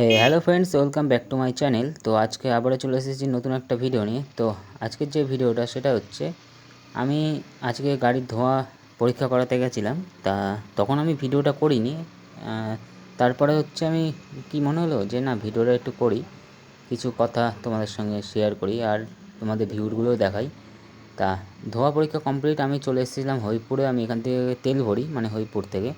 Hello friends, welcome back to my channel. তো আজকে আবারও চলে এসেছি নতুন একটা ভিডিও নিয়ে। তো আজকের যে ভিডিওটা সেটা হচ্ছে আমি আজকে গাড়ির ধোঁয়া পরীক্ষা করাতে গেছিলাম। তখন আমি ভিডিওটা করিনি। তারপরে হচ্ছে আমি কি মনে হলো যে না, ভিডিওটা একটু করি, কিছু কথা তোমাদের সঙ্গে শেয়ার করি আর তোমাদের ভিউগুলোও দেখাই। তা ধোঁয়া পরীক্ষা কমপ্লিট, আমি চলে এসেছিলাম হরিপুরে। আমি এখান থেকে তেল ভরি, মানে হরিপুর থেকে।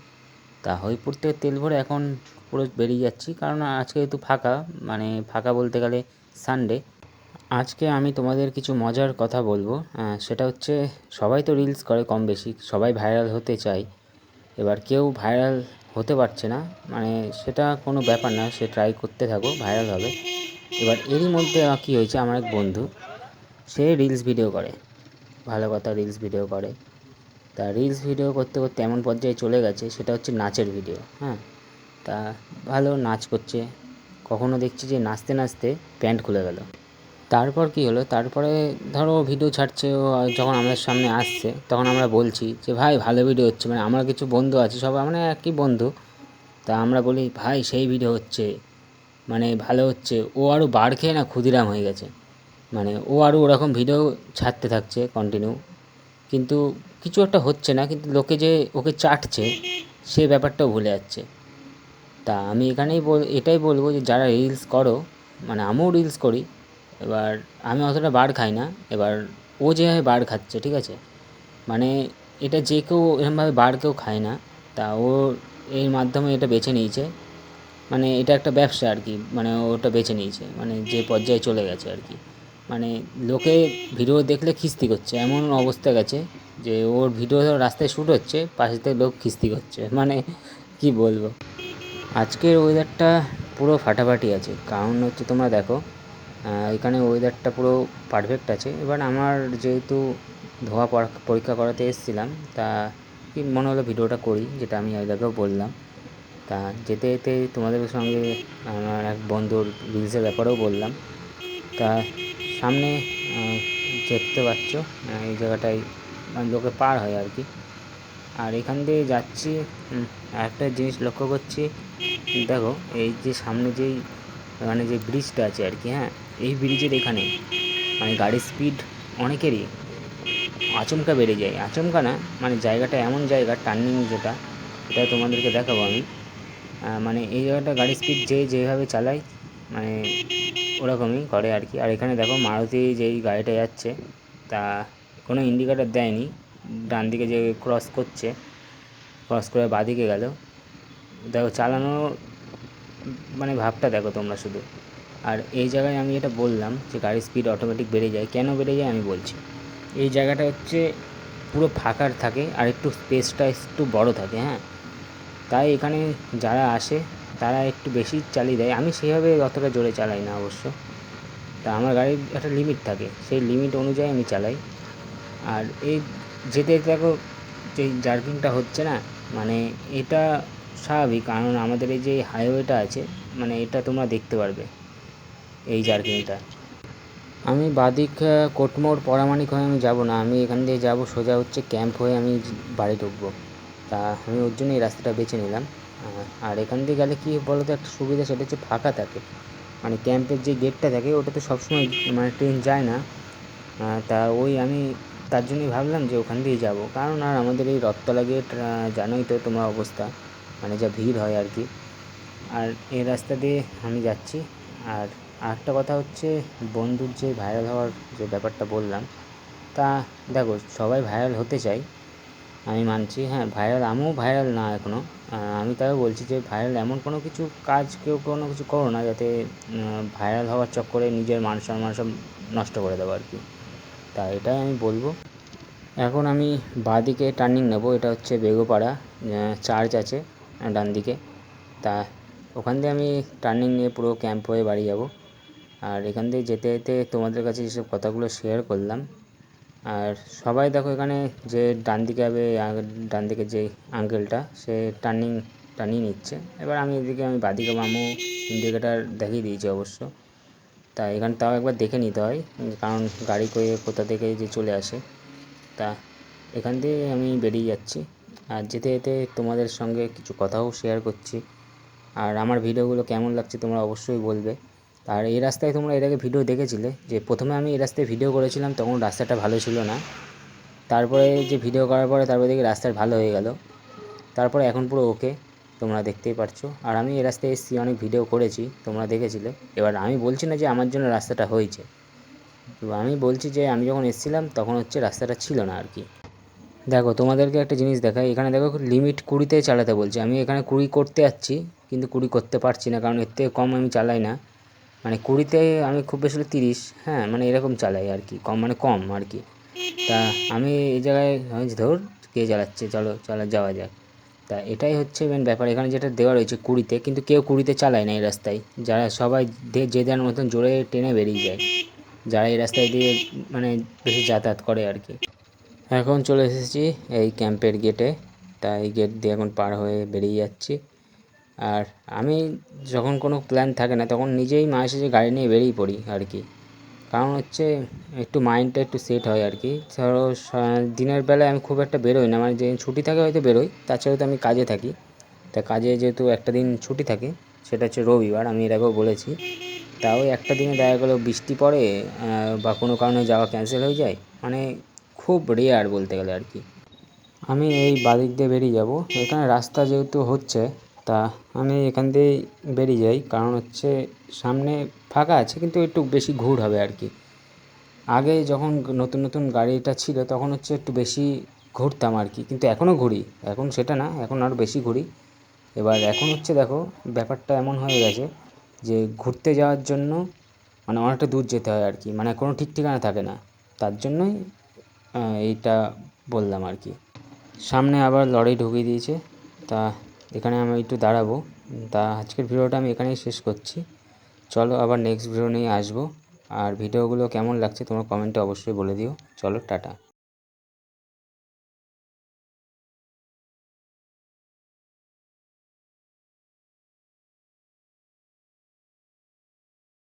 হরিপুর থেকে তেল ভরে এখন পুরো বেরিয়ে যাচ্ছি, কারণ আজকে যেহেতু ফাঁকা, মানে ফাঁকা বলতে গেলে সানডে। আজকে আমি তোমাদের কিছু মজার কথা বলবো। সেটা হচ্ছে সবাই তো রিলস করে কম বেশি, সবাই ভাইরাল হতে চায়। এবার কেউ ভাইরাল হতে পারছে না, মানে সেটা কোনো ব্যাপার না, সে ট্রাই করতে থাকো, ভাইরাল হবে। এবার এরই মধ্যে কী হয়েছে, আমার এক বন্ধু, সে রিলস ভিডিও করে, ভালো কথা রিলস ভিডিও করে। রিলস ভিডিও করতে করতে এমন পর্যায়ে চলে গেছে, সেটা হচ্ছে নাচের ভিডিও। হ্যাঁ, তা ভালো নাচ করছে, কখনো দেখছি যে নাচতে নাচতে প্যান্ট খুলে গেল। তারপর কি হলো, তারপরে ধরো ভিডিও ছাড়ছে, ও যখন আমাদের সামনে আসছে তখন আমরা বলছি যে ভাই ভালো ভিডিও হচ্ছে, মানে আমরা কিছু বন্ধু আছি, সবাই মানে একই বন্ধু। আমরা বলি ভাই সেই ভিডিও হচ্ছে, মানে ভালো হচ্ছে। ও আরও বার খেয়ে না ক্ষুদিরাম হয়ে গেছে, মানে ও আরও ওরকম ভিডিও ছাড়তে থাকছে কন্টিনিউ, কিন্তু কিছু একটা হচ্ছে না, কিন্তু লোকে যে ওকে চাটছে সে ব্যাপারটাও ভুলে যাচ্ছে। আমি এটাই বলবো যে যারা রিলস করো, মানে আমিও রিলস করি, এবার আমি অতটা বার খাই না। এবার ও যেভাবে বার খাচ্ছে, ঠিক আছে, মানে এটা যে কেউ এরকমভাবে বার কেউ খায় না। ও এর মাধ্যমে এটা বেছে নিয়েছে, মানে এটা একটা ব্যবসা আর কি, মানে ওটা বেছে নিয়েছে, মানে যে পর্যায়ে চলে গেছে আর কি। মানে লোকে ভিডিও দেখলে খিস্তি করছে, এমন অবস্থা গেছে যে ওর ভিডিও রাস্তায় শ্যুট হচ্ছে, পাশে থেকে লোক খিস্তি করছে, মানে কি বলবো। আজকের ওয়েদারটা পুরো ফাটাফাটি আছে, কারণ হচ্ছে তোমরা দেখো, এখানে ওয়েদারটা পুরো পারফেক্ট আছে। এবার আমার যেহেতু ধোঁয়া পরীক্ষা করাতে এসেছিলাম, কি মনে হলো ভিডিওটা করি, যেটা আমি এর আগেও বললাম। যেতে যেতে তোমাদের সঙ্গে আমার এক বন্ধুর রিলসের ব্যাপারেও বললাম। তা সামনে দেখতে পাচ্ছ, এই জায়গাটায় মানে লোকে পার হয় আর কি। আর এখান দিয়ে যাচ্ছি, একটা জিনিস লক্ষ্য করছি, দেখো এই যে সামনে যেই মানে যে ব্রিজটা আছে আর কি, হ্যাঁ, এই ব্রিজের এখানে মানে গাড়ির স্পিড অনেকেরই আচমকা বেড়ে যায়, আচমকা না, মানে জায়গাটা এমন জায়গা, টার্নিং যেটা, এটা তোমাদেরকে দেখাবো আমি। মানে এই জায়গাটা গাড়ির স্পিড যেভাবে চালায়, মানে ওরকমই করে আর কি। আর এখানে দেখো মারুতি যেই গাড়িটা যাচ্ছে, তা কোনো ইন্ডিকেটার দেয়নি, ডান দিকে যে ক্রস করছে, ক্রস করে বাঁদিকে গেল, দেখো চালানো, মানে ভাবটা দেখো তোমরা শুধু। আর এই জায়গায় আমি যেটা বললাম যে গাড়ির স্পিড অটোমেটিক বেড়ে যায়, কেন বেড়ে যায় আমি বলছি। এই জায়গাটা হচ্ছে পুরো ফাঁকার থাকে, আর একটু স্পেসটা একটু বড় থাকে, হ্যাঁ, তাই এখানে যারা আসে তারা একটু বেশি চালিয়ে দেয়। আমি সেইভাবে অতটা জোরে চালাই না অবশ্য, আমার গাড়ির একটা লিমিট থাকে, সেই লিমিট অনুযায়ী আমি চালাই। আর এই যেতে যেতে দেখো যে জার্কিংটা হচ্ছে না, মানে এটা স্বাভাবিক, কারণ আমাদের এই যে হাইওয়েটা আছে, মানে এটা তোমরা দেখতে পারবে এই জার্কিংটা। আমি বাদিক কোটমোড় পরামানিক হয়ে আমি যাব না, আমি এখান দিয়ে যাব সোজা হচ্ছে ক্যাম্প হয়ে আমি বাড়ি ঢুকবো। আমি ওর জন্য এই রাস্তাটা বেছে নিলাম। আর এখান দিয়ে গেলে কী বলো তো, একটা সুবিধা, সেটা হচ্ছে ফাঁকা থাকে, মানে ক্যাম্পের যে গেটটা থাকে ওটাতে সবসময় মানে ট্রেন যায় না। আমি তার জন্যই ভাবলাম যে ওখান দিয়েই যাব, কারণ আর আমাদের এই রথতলা গেট জানোই তো তোমরা অবস্থা, মানে যা ভিড় হয় আর কি। আর এই রাস্তা দিয়ে আমি যাচ্ছি। আর আরেকটা কথা হচ্ছে, বন্ধুর যে ভাইরাল হওয়ার যে ব্যাপারটা বললাম, দেখো সবাই ভাইরাল হতে চায়, আমি মানছি, হ্যাঁ ভাইরাল, আমিও ভাইরাল না এখনও। আমি তাও বলছি যে ভাইরাল এমন কোনো কিছু কাজ কেউ কোনো কিছু করো না, যাতে ভাইরাল হওয়ার চক্করে নিজের মান সম্মান সব নষ্ট করে দেবো আর কি। এটাই আমি বলবো। এখন আমি বাঁদিকে টার্নিং নেব, এটা হচ্ছে বেগোপাড়া চার্চ আছে ডান দিকে। ওখান দিয়ে আমি টার্নিং নিয়ে পুরো ক্যাম্প হয়ে বাড়ি যাব। আর এখান দিয়ে যেতে যেতে তোমাদের কাছে যেসব কথাগুলো শেয়ার করলাম, আর সবাই দেখো এখানে যে ডান দিকে যাবে, ডান দিকে যে আঙ্কেলটা, সে টার্নিং নিচ্ছে। এবার আমি এদিকে আমি বাঁদিকে, আমিও ইন্ডিকেটার দেখিয়ে দিয়েছি অবশ্য। এখানে তাও একবার দেখে নিতে হয়, কারণ গাড়ি করে কোথা থেকে যে চলে আসে। এখান দিয়ে আমি বেরিয়ে যাচ্ছি, আর যেতে যেতে তোমাদের সঙ্গে কিছু কথাও শেয়ার করছি। আর আমার ভিডিওগুলো কেমন লাগছে তোমরা অবশ্যই বলবে। আর এই রাস্তায় তোমরা এর আগে ভিডিও দেখেছিলে, যে প্রথমে আমি এই রাস্তায় ভিডিও করেছিলাম তখন রাস্তাটা ভালো ছিল না, তারপরে যে ভিডিও করার পরে তারপরে দেখি রাস্তাটা ভালো হয়ে গেল, তারপরে এখন পুরো ওকে, তোমরা দেখতেই পারছো। আর আমি এই রাস্তায় এসেছি, অনেক ভিডিও করেছি, তোমরা দেখেছিলে। এবার আমি বলছি না যে আমার জন্য রাস্তাটা হয়েছে, তো আমি বলছি যে আমি যখন এসেছিলাম তখন হচ্ছে রাস্তাটা ছিল না আর কি। দেখো তোমাদেরকে একটা জিনিস দেখাই, এখানে দেখো লিমিট 20তেই চালাতে বলছে, আমি এখানে 20 করতে যাচ্ছি কিন্তু 20 করতে পারছি না, কারণ এর থেকে কম আমি চালাই না। মানে 20তে আমি খুব বেশি হলে 30, হ্যাঁ মানে এরকম চালাই আর কি, কম মানে কম আর কি। তা আমি এই জায়গায় ধর কে চালাচ্ছে, চলো যাওয়া যাক। তা এটাই হচ্ছে মেন ব্যাপার, এখানে যেটা দেওয়া রয়েছে 20তে, কিন্তু কেউ 20তে চালায় না এই রাস্তায়, যারা সবাই যে যার মতন জোরে টেনে বেরিয়ে যায়, যারা এই রাস্তায় দিয়ে মানে বেশি যাতায়াত করে আর কি। এখন চলে এসেছি এই ক্যাম্পের গেটে, তাই গেট দিয়ে এখন পার হয়ে বেরিয়ে যাচ্ছি। আর আমি যখন কোনো প্ল্যান থাকে না তখন নিজেই মাঝে সাঝে গাড়ি নিয়ে বেরিয়ে পড়ি আর কি, কারণ হচ্ছে একটু মাইন্ডটা একটু সেট হয় আর কি। ধরো দিনের বেলায় আমি খুব একটা বেরোই না, মানে যেদিন ছুটি থাকে হয়তো বেরোই, তাছাড়া তো আমি কাজে থাকি। তা কাজে যেহেতু একটা দিন ছুটি থাকে, সেটা হচ্ছে রবিবার, আমি এর আগেও বলেছি। তা ওই একটা দিনে দেখা গেলো বৃষ্টি পড়ে বা কোনো কারণে যাওয়া ক্যান্সেল হয়ে যায়, মানে খুব রেয়ার বলতে গেলে আর কি। আমি এই বাদিক দিয়ে বেরিয়ে যাব, এখানে রাস্তা যেহেতু হচ্ছে, তা আমি এখান দিয়েই বেরিয়ে যাই, কারণ হচ্ছে সামনে ফাঁকা আছে কিন্তু একটু বেশি ঘুর হবে আর কি। আগে যখন নতুন নতুন গাড়িটা ছিল তখন হচ্ছে একটু বেশি ঘুরতাম আর কি, কিন্তু এখনও ঘুরি, এখন সেটা না, এখন আরও বেশি ঘুরি। এবার এখন হচ্ছে দেখো ব্যাপারটা এমন হয়ে গেছে যে ঘুরতে যাওয়ার জন্য মানে অনেকটা দূর যেতে হয় আর কি, মানে কোনো ঠিক ঠিকানা থাকে না, তার জন্যই এইটা বললাম আর কি। সামনে আবার লরি ঢুকিয়ে দিয়েছে, তা এখানে আমি একটু দাঁড়াবো। তা আজকের ভিডিওটা আমি এখানেই শেষ করছি, চলো আবার নেক্সট ভিডিও নিয়ে আসবো। আর ভিডিওগুলো কেমন লাগছে তোমরা কমেন্টে অবশ্যই বলে দিও। চলো টাটা।